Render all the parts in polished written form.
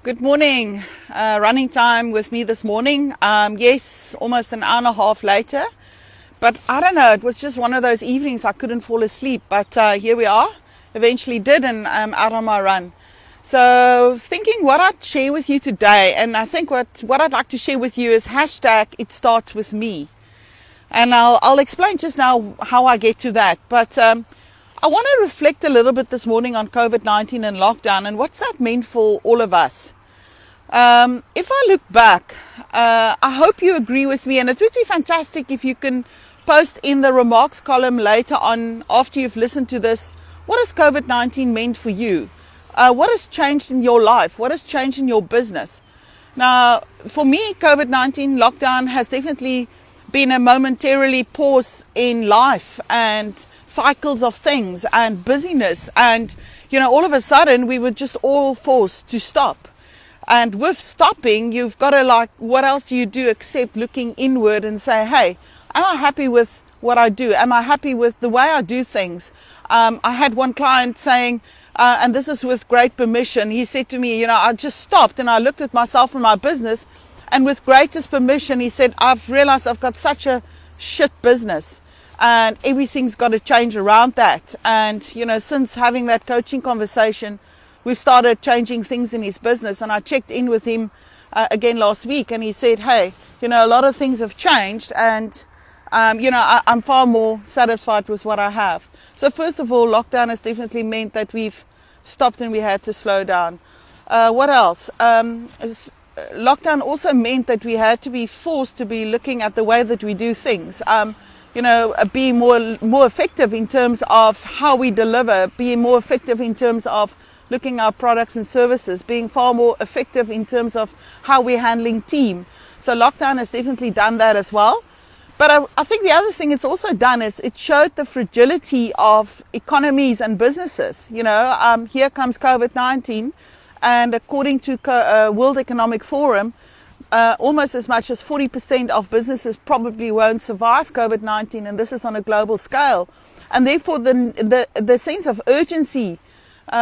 Good morning. Running time with me this morning. Yes, almost an hour and a half later. But I don't know, it was just one of those evenings I couldn't fall asleep. But here we are. Eventually did, and I'm out on my run. So thinking what I'd share with you today, and I think what I'd like to share with you is hashtag it starts with me. And I'll explain just now how I get to that. But I want to reflect a little bit this morning on COVID-19 and lockdown and what's that meant for all of us. If I look back, I hope you agree with me, and it would be fantastic if you can post in the remarks column later on after you've listened to this, what has COVID-19 meant for you? What has changed in your life? What has changed in your business? Now, for me, COVID-19 lockdown has definitely been a momentarily pause in life and cycles of things and busyness, and all of a sudden we were just all forced to stop. And with stopping, you've got to what else do you do except looking inward and say, hey, am I happy with what I do? Am I happy with the way I do things? I had one client saying, and this is with great permission, he said to me, I just stopped and I looked at myself and my business, and with greatest permission, he said, I've realized I've got such a shit business and everything's got to change around that. And, since having that coaching conversation, we've started changing things in his business. And I checked in with him again last week, and he said, hey, a lot of things have changed, and, I'm far more satisfied with what I have. So first of all, lockdown has definitely meant that we've stopped and we had to slow down. What else? Lockdown also meant that we had to be forced to be looking at the way that we do things. Being more effective in terms of how we deliver, being more effective in terms of looking at our products and services, being far more effective in terms of how we're handling team. So lockdown has definitely done that as well. But I think the other thing it's also done is it showed the fragility of economies and businesses. Here comes COVID-19, and according to World Economic Forum, almost as much as 40% of businesses probably won't survive COVID-19, and this is on a global scale. And therefore, the sense of urgency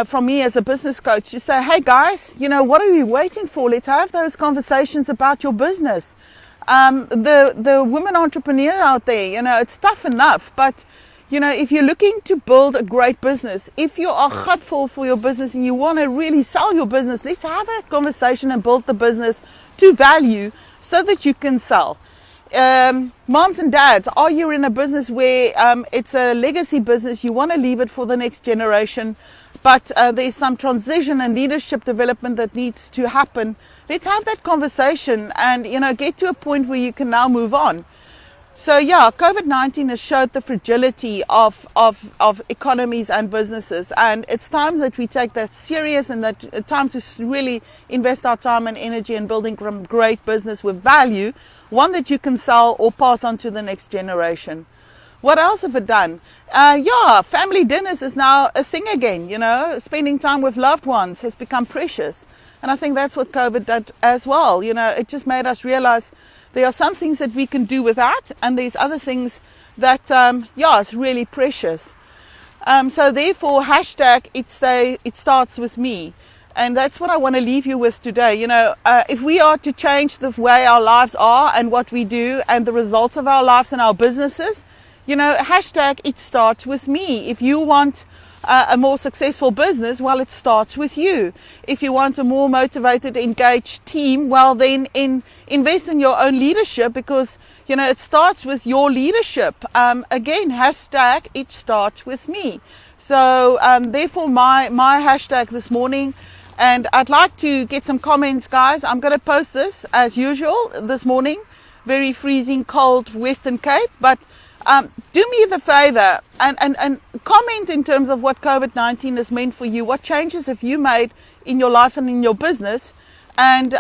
from me as a business coach to say, hey guys, what are we waiting for? Let's have those conversations about your business. The women entrepreneur out there, it's tough enough, but if you're looking to build a great business, if you are hurtful for your business and you want to really sell your business, let's have that conversation and build the business to value so that you can sell. Moms and dads, are you in a business where it's a legacy business, you want to leave it for the next generation, but there's some transition and leadership development that needs to happen? Let's have that conversation and get to a point where you can now move on. So yeah, COVID-19 has showed the fragility of economies and businesses, and it's time that we take that serious, and that time to really invest our time and energy in building great business with value, one that you can sell or pass on to the next generation. What else have it done? Family dinners is now a thing again. Spending time with loved ones has become precious, and I think that's what COVID did as well. It just made us realize there are some things that we can do without, and there's other things that, it's really precious. So therefore, hashtag it starts with me. And that's what I want to leave you with today. If we are to change the way our lives are and what we do and the results of our lives and our businesses, hashtag it starts with me. If you want a more successful business, well, it starts with you. If you want a more motivated, engaged team, well, then invest in your own leadership, because, it starts with your leadership. Again, hashtag it starts with me. So, therefore, my hashtag this morning, and I'd like to get some comments, guys. I'm going to post this as usual this morning. Very freezing cold Western Cape, but do me the favor and comment in terms of what COVID-19 has meant for you. What changes have you made in your life and in your business? And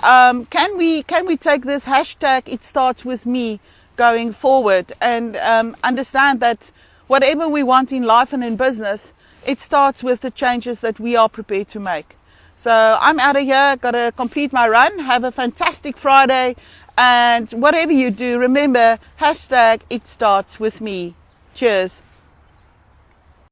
can we take this hashtag it starts with me going forward, and understand that whatever we want in life and in business, it starts with the changes that we are prepared to make. So I'm out of here, got to complete my run. Have a fantastic Friday. And whatever you do, remember, hashtag it starts with me. Cheers.